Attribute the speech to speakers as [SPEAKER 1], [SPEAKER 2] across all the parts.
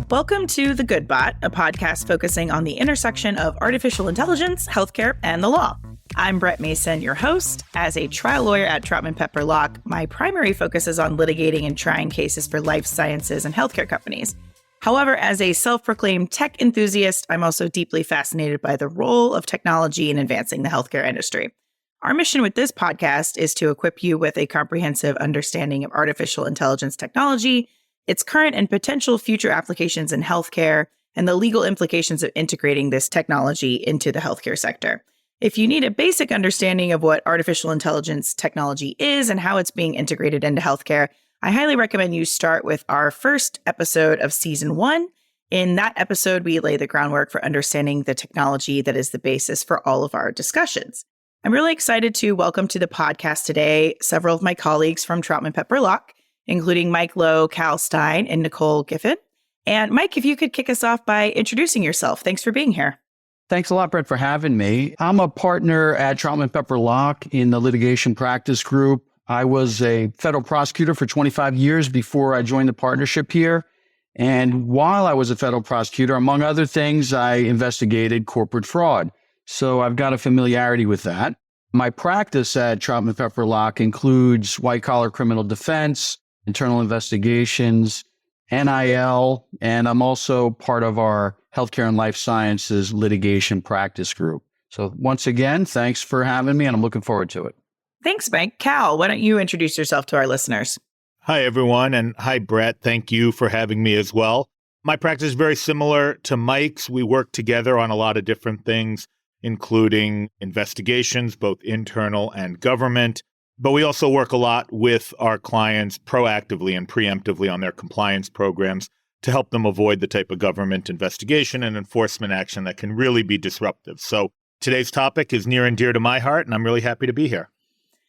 [SPEAKER 1] Welcome to The Good Bot, a podcast focusing on the intersection of artificial intelligence, healthcare, and the law. I'm Brett Mason, your host. As a trial lawyer at Troutman Pepper Locke, my primary focus is on litigating and trying cases for life sciences and healthcare companies. However, as a self-proclaimed tech enthusiast, I'm also deeply fascinated by the role of technology in advancing the healthcare industry. Our mission with this podcast is to equip you with a comprehensive understanding of artificial intelligence technology, its current and potential future applications in healthcare, and the legal implications of integrating this technology into the healthcare sector. If you need a basic understanding of what artificial intelligence technology is and how it's being integrated into healthcare, I highly recommend you start with our first episode of Season 1. In that episode, we lay the groundwork for understanding the technology that is the basis for all of our discussions. I'm really excited to welcome to the podcast today several of my colleagues from Troutman Pepper Locke, including Mike Lowe, Cal Stein, and Nicole Giffin. And Mike, if you could kick us off by introducing yourself. Thanks for being here.
[SPEAKER 2] Thanks a lot, Brett, for having me. I'm a partner at Troutman Pepper Locke in the litigation practice group. I was a federal prosecutor for 25 years before I joined the partnership here. And while I was a federal prosecutor, among other things, I investigated corporate fraud. So I've got a familiarity with that. My practice at Troutman Pepper Locke includes white-collar criminal defense, internal investigations, NIL, and I'm also part of our healthcare and life sciences litigation practice group. So once again, thanks for having me, and I'm looking forward to it.
[SPEAKER 1] Thanks, Mike. Cal, why don't you introduce yourself to our listeners?
[SPEAKER 3] Hi, everyone, and hi, Brett. Thank you for having me as well. My practice is very similar to Mike's. We work together on a lot of different things, including investigations, both internal and government. But we also work a lot with our clients proactively and preemptively on their compliance programs to help them avoid the type of government investigation and enforcement action that can really be disruptive. So today's topic is near and dear to my heart, and I'm really happy to be here.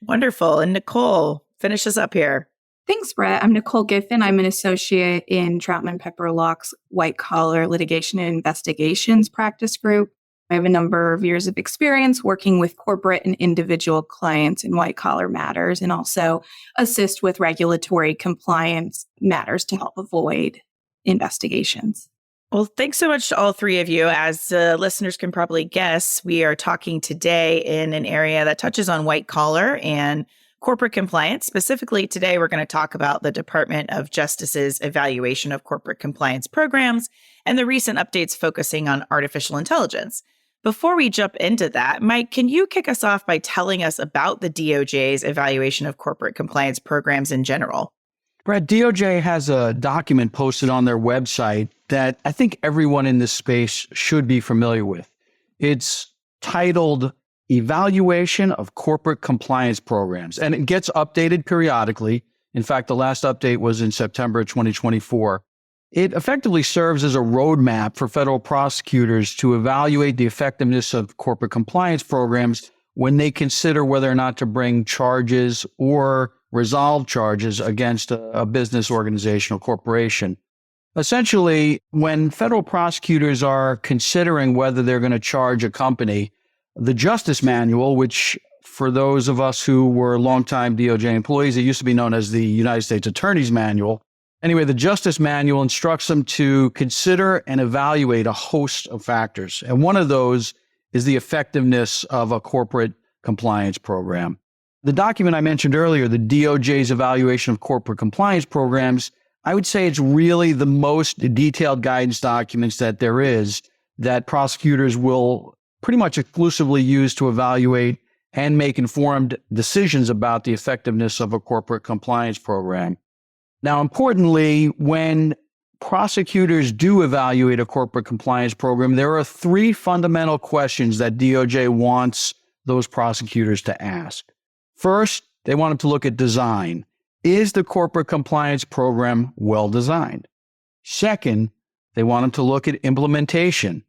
[SPEAKER 1] Wonderful. And Nicole, finish us up here.
[SPEAKER 4] Thanks, Brett. I'm Nicole Giffin. I'm an associate in Troutman Pepper Locke's White Collar Litigation and Investigations practice group. I have a number of years of experience working with corporate and individual clients in white-collar matters, and also assist with regulatory compliance matters to help avoid investigations.
[SPEAKER 1] Well, thanks so much to all three of you. As listeners can probably guess, we are talking today in an area that touches on white-collar and corporate compliance. Specifically, today we're going to talk about the Department of Justice's evaluation of corporate compliance programs and the recent updates focusing on artificial intelligence. Before we jump into that, Mike, can you kick us off by telling us about the DOJ's evaluation of corporate compliance programs in general?
[SPEAKER 2] Brett, DOJ has a document posted on their website that I think everyone in this space should be familiar with. It's titled Evaluation of Corporate Compliance Programs, and it gets updated periodically. In fact, the last update was in September 2024. It effectively serves as a roadmap for federal prosecutors to evaluate the effectiveness of corporate compliance programs when they consider whether or not to bring charges or resolve charges against a business organization or corporation. Essentially, when federal prosecutors are considering whether they're going to charge a company, the Justice Manual, which for those of us who were longtime DOJ employees, it used to be known as the United States Attorney's Manual. Anyway, the Justice Manual instructs them to consider and evaluate a host of factors. And one of those is the effectiveness of a corporate compliance program. The document I mentioned earlier, the DOJ's evaluation of corporate compliance programs, I would say it's really the most detailed guidance documents that there is that prosecutors will pretty much exclusively use to evaluate and make informed decisions about the effectiveness of a corporate compliance program. Now, importantly, when prosecutors do evaluate a corporate compliance program, there are three fundamental questions that DOJ wants those prosecutors to ask. First, they want them to look at design. Is the corporate compliance program well designed? Second, they want them to look at implementation.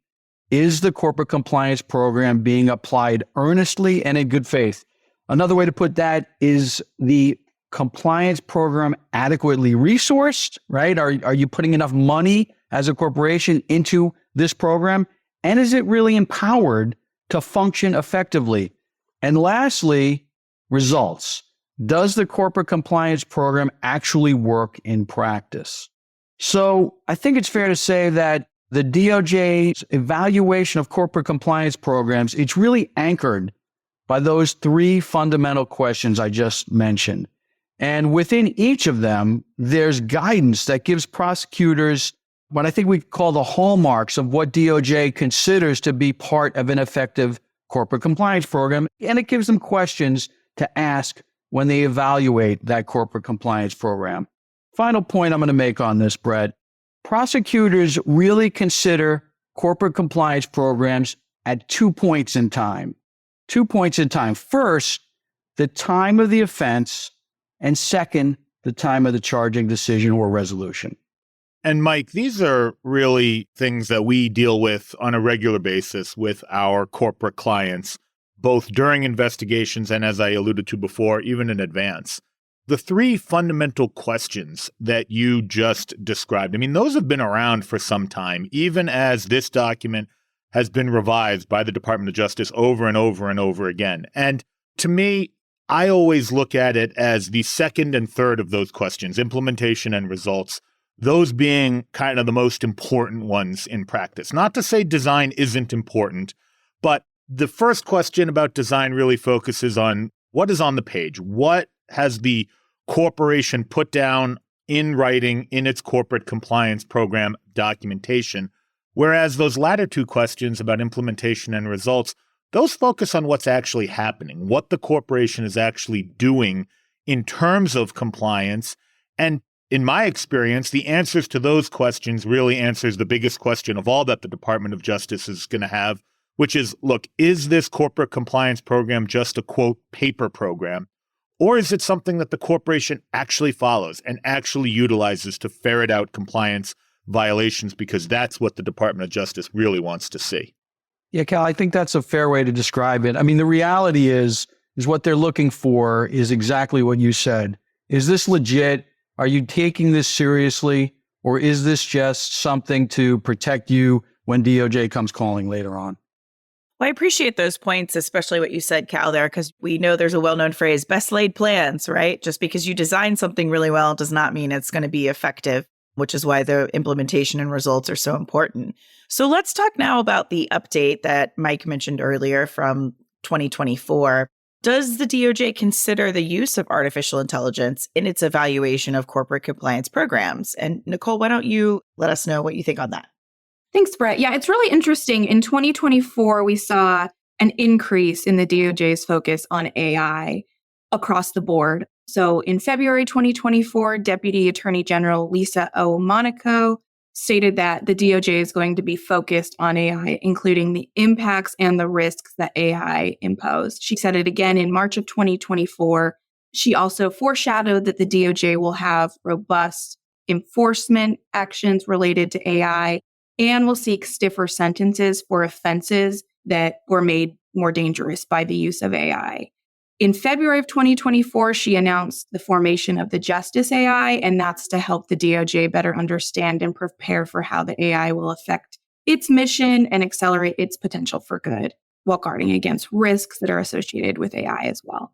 [SPEAKER 2] Is the corporate compliance program being applied earnestly and in good faith? Another way to put that is the compliance program adequately resourced, right? Are you putting enough money as a corporation into this program? And is it really empowered to function effectively? And lastly, results. does the corporate compliance program actually work in practice? So I think it's fair to say that the DOJ's evaluation of corporate compliance programs, it's really anchored by those three fundamental questions I just mentioned. And within each of them, there's guidance that gives prosecutors what I think we call the hallmarks of what DOJ considers to be part of an effective corporate compliance program. And it gives them questions to ask when they evaluate that corporate compliance program. Final point I'm going to make on this, Brett. Prosecutors really consider corporate compliance programs at 2 points in time. 2 points in time. First, the time of the offense, and second, the time of the charging decision or resolution.
[SPEAKER 3] And Mike, these are really things that we deal with on a regular basis with our corporate clients, both during investigations and, as I alluded to before, even in advance. The three fundamental questions that you just described, I mean, those have been around for some time, even as this document has been revised by the Department of Justice over and over and over again. And to me, I always look at it as the second and third of those questions, implementation and results, those being kind of the most important ones in practice. Not to say design isn't important, but the first question about design really focuses on what is on the page. What has the corporation put down in writing in its corporate compliance program documentation? Whereas those latter two questions about implementation and results, those focus on what's actually happening, what the corporation is actually doing in terms of compliance. And in my experience, the answers to those questions really answers the biggest question of all that the Department of Justice is going to have, which is, look, is this corporate compliance program just a, quote, paper program? Or is it something that the corporation actually follows and actually utilizes to ferret out compliance violations? Because that's what the Department of Justice really wants to see.
[SPEAKER 2] Yeah, Cal, I think that's a fair way to describe it. I mean, the reality is what they're looking for is exactly what you said. Is this legit? Are you taking this seriously? Or is this just something to protect you when DOJ comes calling later on?
[SPEAKER 1] Well, I appreciate those points, especially what you said, Cal, there, because we know there's a well-known phrase, best laid plans, right? Just because you design something really well does not mean it's going to be effective, which is why the implementation and results are so important. So let's talk now about the update that Mike mentioned earlier from 2024. Does the DOJ consider the use of artificial intelligence in its evaluation of corporate compliance programs? And Nicole, why don't you let us know what you think on that?
[SPEAKER 4] Thanks, Brett. Yeah, it's really interesting. In 2024, we saw an increase in the DOJ's focus on AI across the board. So in February 2024, Deputy Attorney General Lisa O. Monaco stated that the DOJ is going to be focused on AI, including the impacts and the risks that AI impose. She said it again in March of 2024. She also foreshadowed that the DOJ will have robust enforcement actions related to AI and will seek stiffer sentences for offenses that were made more dangerous by the use of AI. In February of 2024, she announced the formation of the Justice AI, and that's to help the DOJ better understand and prepare for how the AI will affect its mission and accelerate its potential for good, while guarding against risks that are associated with AI as well.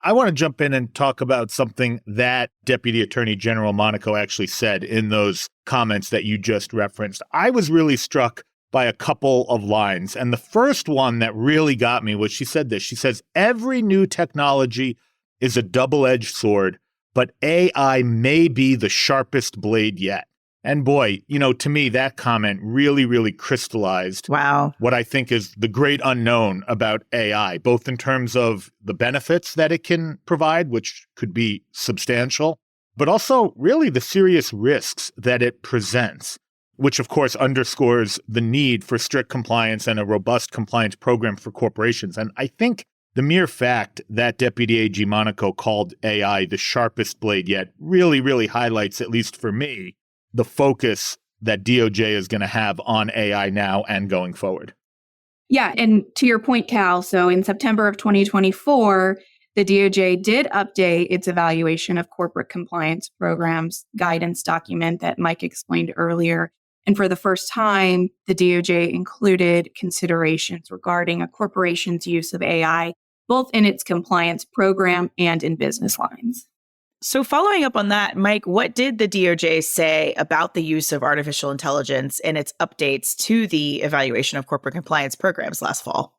[SPEAKER 3] I want to jump in and talk about something that Deputy Attorney General Monaco actually said in those comments that you just referenced. I was really struck by a couple of lines. And the first one that really got me was she said this. She says, every new technology is a double-edged sword, but AI may be the sharpest blade yet. And boy, to me, that comment really, really crystallized what I think is the great unknown about AI, both in terms of the benefits that it can provide, which could be substantial, but also really the serious risks that it presents, which of course underscores the need for strict compliance and a robust compliance program for corporations. And I think the mere fact that Deputy AG Monaco called AI the sharpest blade yet really, really highlights, at least for me, the focus that DOJ is going to have on AI now and going forward.
[SPEAKER 4] Yeah, and to your point, Cal, so in September of 2024, the DOJ did update its evaluation of corporate compliance programs guidance document that Mike explained earlier. And for the first time, the DOJ included considerations regarding a corporation's use of AI both in its compliance program and in business lines.
[SPEAKER 1] So following up on that, Mike, what did the DOJ say about the use of artificial intelligence in its updates to the evaluation of corporate compliance programs last fall?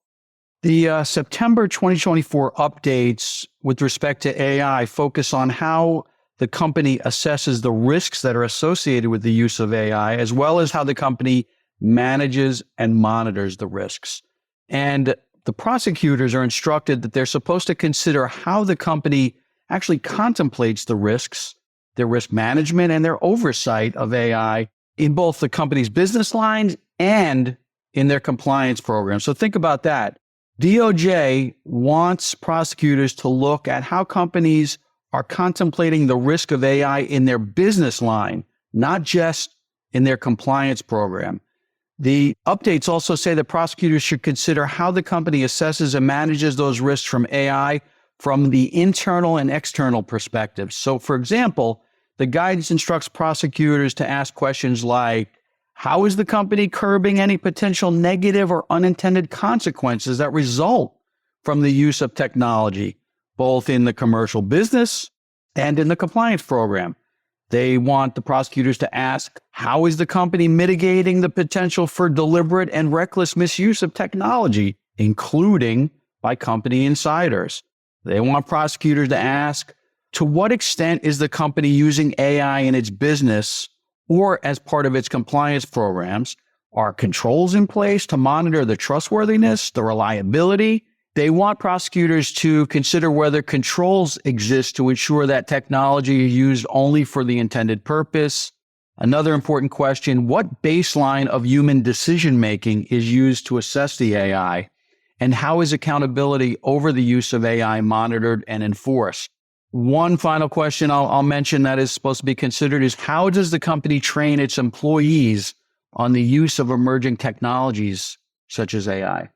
[SPEAKER 2] The September 2024 updates with respect to AI focus on how the company assesses the risks that are associated with the use of AI, as well as how the company manages and monitors the risks. And the prosecutors are instructed that they're supposed to consider how the company actually contemplates the risks, their risk management, and their oversight of AI in both the company's business lines and in their compliance program. So think about that. DOJ wants prosecutors to look at how companies are contemplating the risk of AI in their business line, not just in their compliance program. The updates also say that prosecutors should consider how the company assesses and manages those risks from AI from the internal and external perspectives. So, for example, the guidance instructs prosecutors to ask questions like, how is the company curbing any potential negative or unintended consequences that result from the use of technology, both in the commercial business and in the compliance program? They want the prosecutors to ask, how is the company mitigating the potential for deliberate and reckless misuse of technology, including by company insiders? They want prosecutors to ask, to what extent is the company using AI in its business or as part of its compliance programs? Are controls in place to monitor the trustworthiness, the reliability? They want prosecutors to consider whether controls exist to ensure that technology is used only for the intended purpose. Another important question, what baseline of human decision-making is used to assess the AI? And how is accountability over the use of AI monitored and enforced? One final question I'll mention that is supposed to be considered is, how does the company train its employees on the use of emerging technologies such as AI?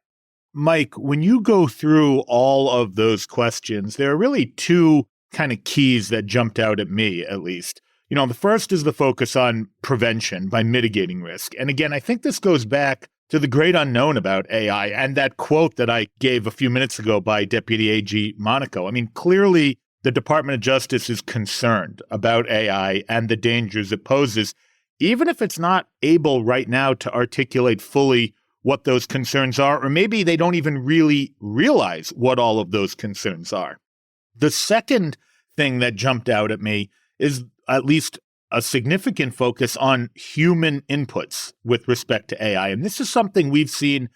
[SPEAKER 3] Mike, when you go through all of those questions, there are really two kind of keys that jumped out at me, at least. The first is the focus on prevention by mitigating risk. And again, I think this goes back to the great unknown about AI and that quote that I gave a few minutes ago by Deputy AG Monaco. I mean, clearly the Department of Justice is concerned about AI and the dangers it poses, even if it's not able right now to articulate fully what those concerns are, or maybe they don't even really realize what all of those concerns are. The second thing that jumped out at me is at least a significant focus on human inputs with respect to AI. And this is something we've seen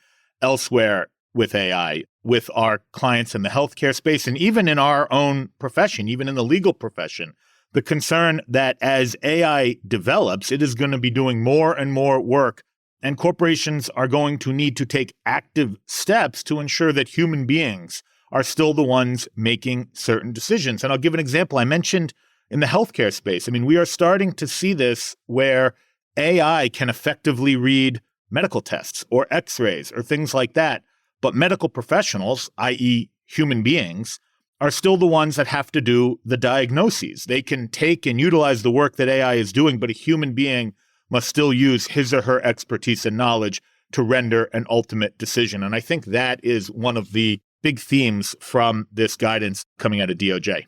[SPEAKER 3] elsewhere with AI, with our clients in the healthcare space, and even in our own profession, even in the legal profession. The concern that as AI develops, it is going to be doing more and more work, and corporations are going to need to take active steps to ensure that human beings are still the ones making certain decisions. And I'll give an example. I mentioned in the healthcare space, I mean, we are starting to see this where AI can effectively read medical tests or x-rays or things like that. But medical professionals, i.e. human beings, are still the ones that have to do the diagnoses. They can take and utilize the work that AI is doing, but a human being must still use his or her expertise and knowledge to render an ultimate decision. And I think that is one of the big themes from this guidance coming out of DOJ.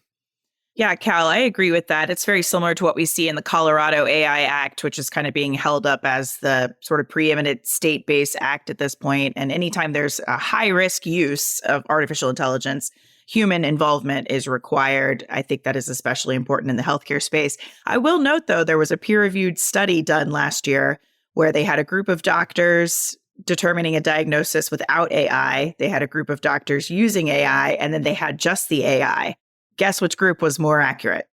[SPEAKER 1] Yeah, Cal, I agree with that. It's very similar to what we see in the Colorado AI Act, which is kind of being held up as the sort of preeminent state-based act at this point. And anytime there's a high-risk use of artificial intelligence, human involvement is required. I think that is especially important in the healthcare space. I will note, though, there was a peer-reviewed study done last year where they had a group of doctors determining a diagnosis without AI. They had a group of doctors using AI, and then they had just the AI. Guess which group was more accurate?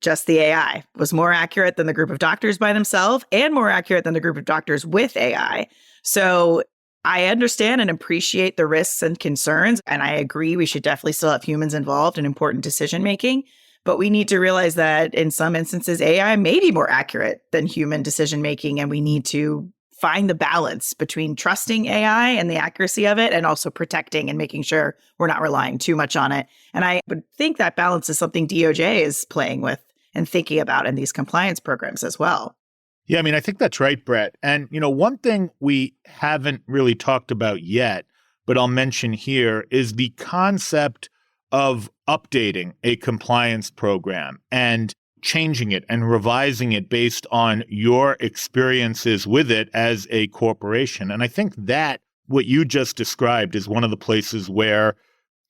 [SPEAKER 1] Just the AI was more accurate than the group of doctors by themselves and more accurate than the group of doctors with AI. So I understand and appreciate the risks and concerns, and I agree we should definitely still have humans involved in important decision making. But we need to realize that in some instances, AI may be more accurate than human decision making, and we need to find the balance between trusting AI and the accuracy of it and also protecting and making sure we're not relying too much on it. And I would think that balance is something DOJ is playing with and thinking about in these compliance programs as well.
[SPEAKER 3] Yeah, I mean, I think that's right, Brett. And, one thing we haven't really talked about yet, but I'll mention here, is the concept of updating a compliance program and changing it and revising it based on your experiences with it as a corporation. And I think that what you just described is one of the places where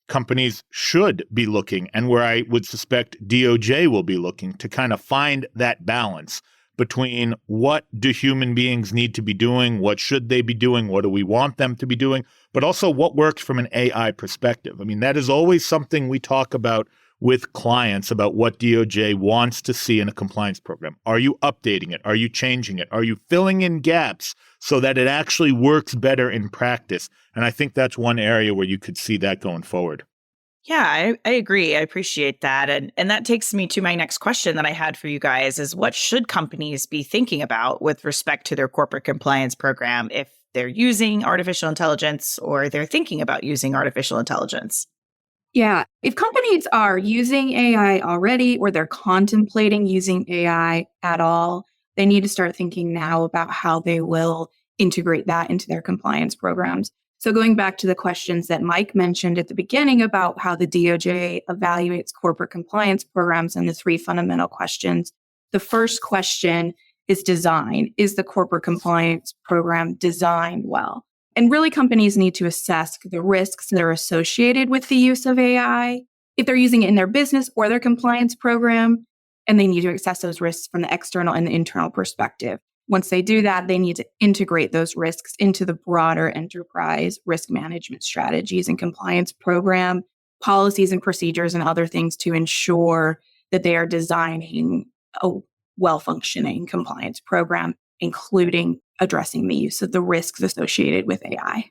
[SPEAKER 3] companies should be looking, and where I would suspect DOJ will be looking to kind of find that balance between what do human beings need to be doing, what should they be doing, what do we want them to be doing, but also what works from an AI perspective. I mean, that is always something we talk about with clients about what DOJ wants to see in a compliance program. Are you updating it? Are you changing it? Are you filling in gaps so that it actually works better in practice? And I think that's one area where you could see that going forward.
[SPEAKER 1] Yeah, I agree. I appreciate that. And that takes me to my next question that I had for you guys is what should companies be thinking about with respect to their corporate compliance program if they're using artificial intelligence or they're thinking about using artificial intelligence?
[SPEAKER 4] Yeah, if companies are using AI already or they're contemplating using AI at all, they need to start thinking now about how they will integrate that into their compliance programs. So going back to the questions that Mike mentioned at the beginning about how the DOJ evaluates corporate compliance programs and the three fundamental questions, the first question is design. Is the corporate compliance program designed well? And really, companies need to assess the risks that are associated with the use of AI, if they're using it in their business or their compliance program, and they need to assess those risks from the external and the internal perspective. Once they do that, they need to integrate those risks into the broader enterprise risk management strategies and compliance program, policies and procedures and other things to ensure that they are designing a well-functioning compliance program, including addressing the use of the risks associated with AI.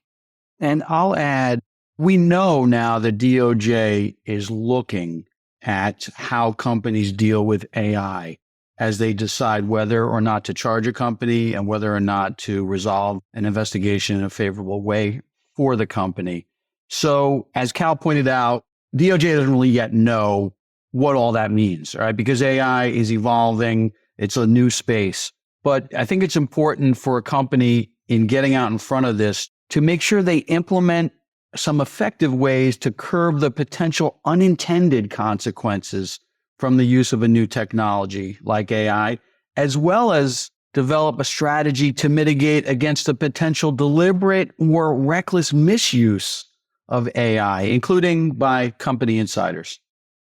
[SPEAKER 2] And I'll add, we know now that DOJ is looking at how companies deal with AI as they decide whether or not to charge a company and whether or not to resolve an investigation in a favorable way for the company. So as Cal pointed out, DOJ doesn't really yet know what all that means, right? Because AI is evolving. It's a new space. But I think it's important for a company in getting out in front of this to make sure they implement some effective ways to curb the potential unintended consequences from the use of a new technology like AI, as well as develop a strategy to mitigate against the potential deliberate or reckless misuse of AI, including by company insiders.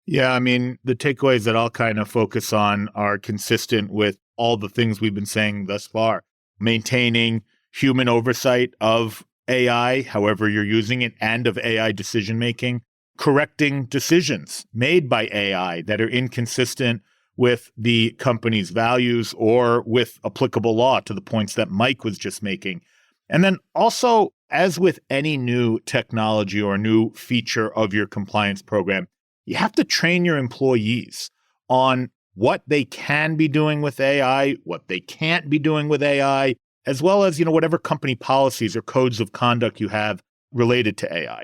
[SPEAKER 3] Yeah, I mean, the takeaways that I'll kind of focus on are consistent with all the things we've been saying thus far. Maintaining human oversight of AI, however you're using it, and of AI decision-making. Correcting decisions made by AI that are inconsistent with the company's values or with applicable law, to the points that Mike was just making. And then also, as with any new technology or new feature of your compliance program, you have to train your employees on what they can be doing with AI, what they can't be doing with AI, as well as, whatever company policies or codes of conduct you have related to AI.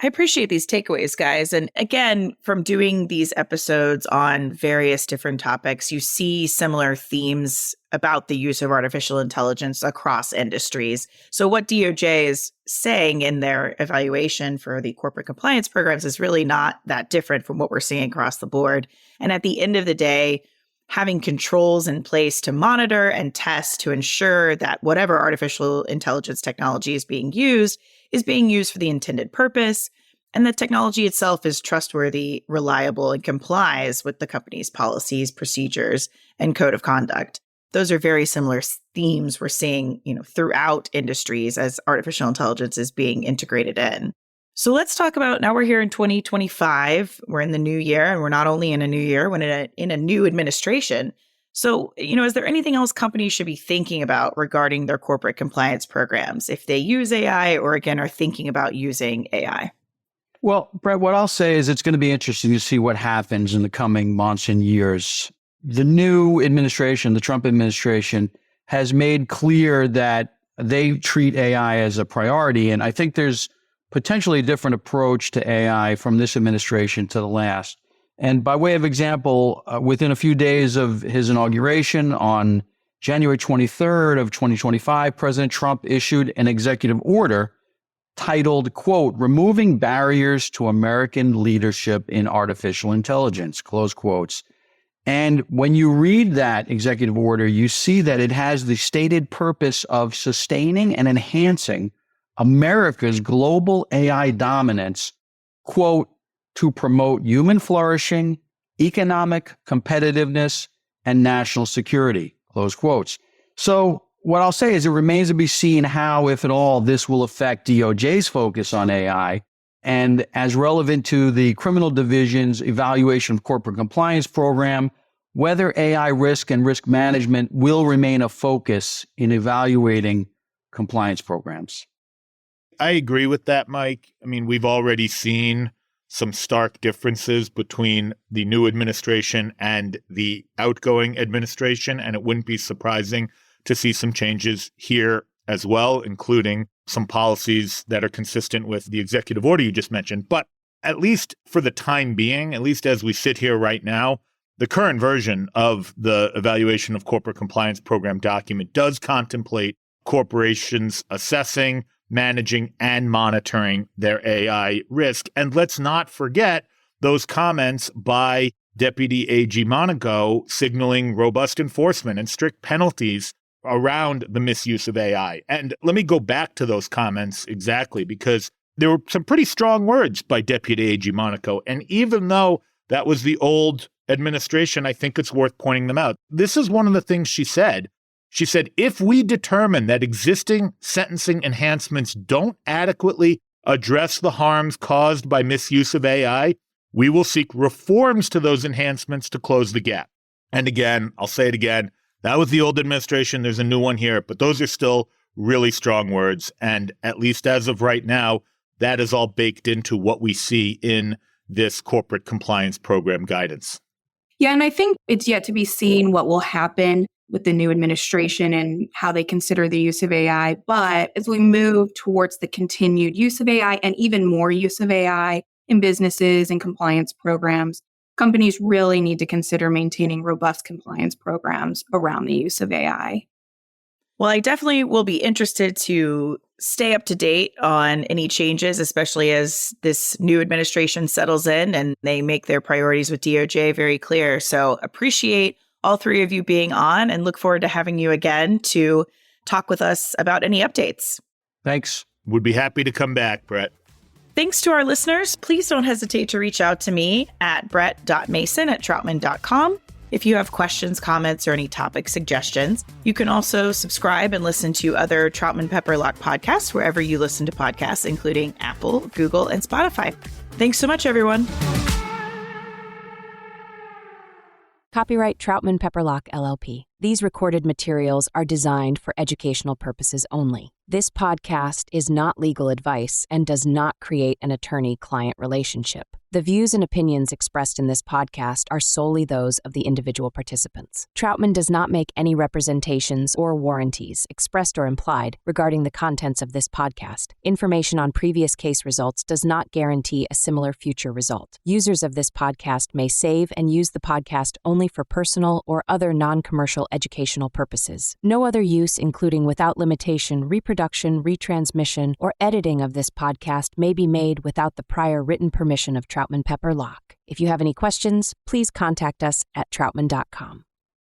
[SPEAKER 1] I appreciate these takeaways, guys. And again, from doing these episodes on various different topics, you see similar themes about the use of artificial intelligence across industries. So what DOJ is saying in their evaluation for the corporate compliance programs is really not that different from what we're seeing across the board. And at the end of the day, having controls in place to monitor and test to ensure that whatever artificial intelligence technology is being used for the intended purpose, and the technology itself is trustworthy, reliable, and complies with the company's policies, procedures, and code of conduct. Those are very similar themes we're seeing, throughout industries as artificial intelligence is being integrated in. So let's talk about, now we're here in 2025, we're in the new year, and we're not only in a new year, we're in a new administration. So, is there anything else companies should be thinking about regarding their corporate compliance programs if they use AI or, again, are thinking about using AI?
[SPEAKER 2] Well, Brett, what I'll say is it's going to be interesting to see what happens in the coming months and years. The new administration, the Trump administration, has made clear that they treat AI as a priority. And I think there's potentially a different approach to AI from this administration to the last. And by way of example, within a few days of his inauguration on January 23rd of 2025, President Trump issued an executive order titled, quote, "Removing Barriers to American Leadership in Artificial Intelligence," close quotes. And when you read that executive order, you see that it has the stated purpose of sustaining and enhancing America's global AI dominance, quote, "to promote human flourishing, economic competitiveness, and national security," close quotes. So what I'll say is it remains to be seen how, if at all, this will affect DOJ's focus on AI and as relevant to the criminal division's evaluation of corporate compliance program, whether AI risk and risk management will remain a focus in evaluating compliance programs.
[SPEAKER 3] I agree with that, Mike. I mean, we've already seen some stark differences between the new administration and the outgoing administration, and it wouldn't be surprising to see some changes here as well, including some policies that are consistent with the executive order you just mentioned. But at least for the time being, at least as we sit here right now, the current version of the Evaluation of Corporate Compliance Program document does contemplate corporations assessing, managing, and monitoring their AI risk. And let's not forget those comments by Deputy AG Monaco signaling robust enforcement and strict penalties around the misuse of AI. And let me go back to those comments exactly, because there were some pretty strong words by Deputy AG Monaco. And even though that was the old administration, I think it's worth pointing them out. This is one of the things she said. She said, if we determine that existing sentencing enhancements don't adequately address the harms caused by misuse of AI, we will seek reforms to those enhancements to close the gap. And again, I'll say it again, that was the old administration. There's a new one here, but those are still really strong words. And at least as of right now, that is all baked into what we see in this corporate compliance program guidance.
[SPEAKER 4] Yeah, and I think it's yet to be seen what will happen with the new administration and how they consider the use of AI. But as we move towards the continued use of AI and even more use of AI in businesses and compliance programs, companies really need to consider maintaining robust compliance programs around the use of AI.
[SPEAKER 1] Well, I definitely will be interested to stay up to date on any changes, especially as this new administration settles in and they make their priorities with DOJ very clear. So appreciate all three of you being on and look forward to having you again to talk with us about any updates.
[SPEAKER 2] Thanks.
[SPEAKER 3] Would be happy to come back, Brett.
[SPEAKER 1] Thanks to our listeners. Please don't hesitate to reach out to me at brett.mason@troutman.com. If you have questions, comments, or any topic suggestions, you can also subscribe and listen to other Troutman Pepper Locke podcasts wherever you listen to podcasts, including Apple, Google, and Spotify. Thanks so much, everyone.
[SPEAKER 5] Copyright Troutman Pepper Locke, LLP. These recorded materials are designed for educational purposes only. This podcast is not legal advice and does not create an attorney-client relationship. The views and opinions expressed in this podcast are solely those of the individual participants. Troutman does not make any representations or warranties, expressed or implied, regarding the contents of this podcast. Information on previous case results does not guarantee a similar future result. Users of this podcast may save and use the podcast only for personal or other non-commercial educational purposes. No other use, including without limitation, reproduction, retransmission, or editing of this podcast may be made without the prior written permission of Troutman Pepper Locke. If you have any questions, please contact us at troutman.com.